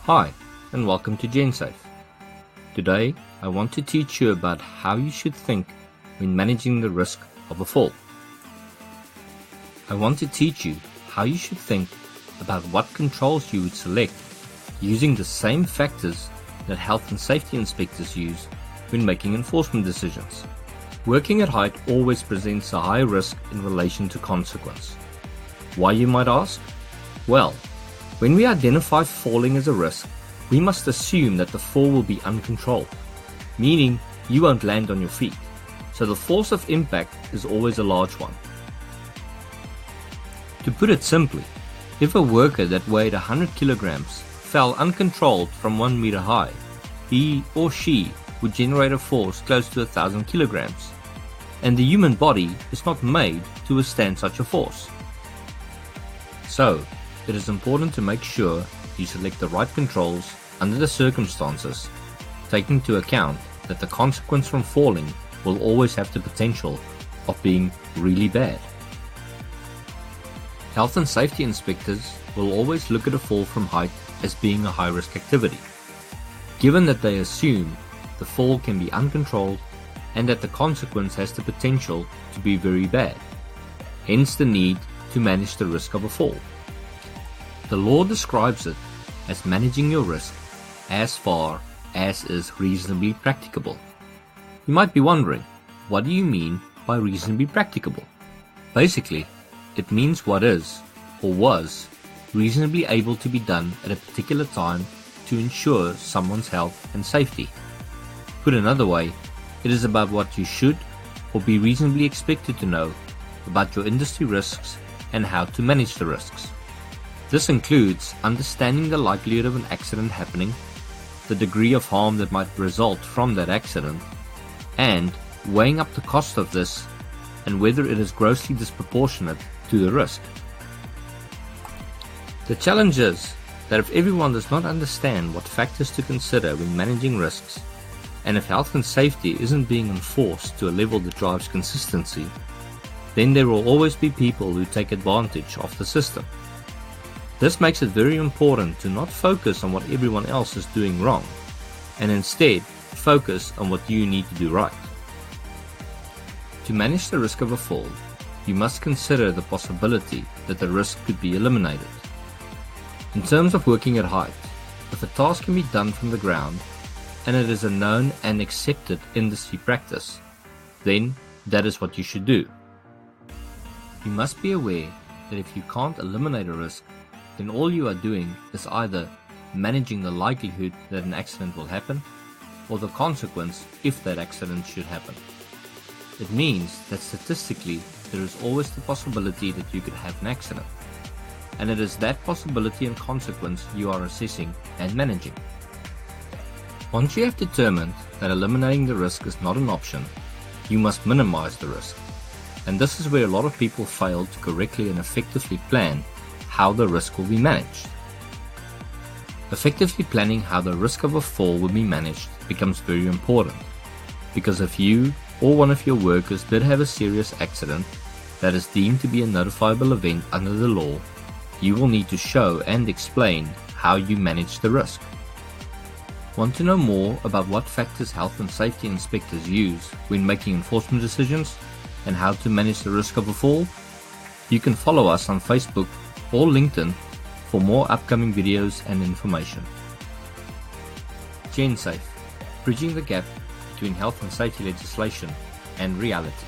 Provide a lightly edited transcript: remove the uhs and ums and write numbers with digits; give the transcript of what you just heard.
Hi, and welcome to GenSafe. Today, I want to teach you about how you should think when managing the risk of a fall. I want to teach you how you should think about what controls you would select using the same factors that health and safety inspectors use when making enforcement decisions. Working at height always presents a high risk in relation to consequence. Why, you might ask? Well, when we identify falling as a risk, we must assume that the fall will be uncontrolled, meaning you won't land on your feet, so the force of impact is always a large one. To put it simply, if a worker that weighed 100 kilograms fell uncontrolled from 1 meter high, he or she would generate a force close to 1,000 kilograms, and the human body is not made to withstand such a force. So, it is important to make sure you select the right controls under the circumstances, taking into account that the consequence from falling will always have the potential of being really bad. Health and safety inspectors will always look at a fall from height as being a high-risk activity, given that they assume the fall can be uncontrolled and that the consequence has the potential to be very bad, hence the need to manage the risk of a fall. The law describes it as managing your risk as far as is reasonably practicable. You might be wondering, what do you mean by reasonably practicable? Basically, it means what is, or was, reasonably able to be done at a particular time to ensure someone's health and safety. Put another way, it is about what you should or be reasonably expected to know about your industry risks and how to manage the risks. This includes understanding the likelihood of an accident happening, the degree of harm that might result from that accident, and weighing up the cost of this and whether it is grossly disproportionate to the risk. The challenge is that if everyone does not understand what factors to consider when managing risks, and if health and safety isn't being enforced to a level that drives consistency, then there will always be people who take advantage of the system. This makes it very important to not focus on what everyone else is doing wrong, and instead focus on what you need to do right. To manage the risk of a fall, you must consider the possibility that the risk could be eliminated. In terms of working at height, if a task can be done from the ground, and it is a known and accepted industry practice, then that is what you should do. You must be aware that if you can't eliminate a risk, then all you are doing is either managing the likelihood that an accident will happen, or the consequence if that accident should happen. It means that statistically there is always the possibility that you could have an accident, and it is that possibility and consequence you are assessing and managing. Once you have determined that eliminating the risk is not an option, you must minimize the risk, and this is where a lot of people fail to correctly and effectively plan how the risk will be managed. Effectively planning how the risk of a fall will be managed becomes very important, because if you or one of your workers did have a serious accident that is deemed to be a notifiable event under the law, you will need to show and explain how you manage the risk. Want to know more about what factors health and safety inspectors use when making enforcement decisions and how to manage the risk of a fall? You can follow us on Facebook or LinkedIn for more upcoming videos and information. GenSafe, bridging the gap between health and safety legislation and reality.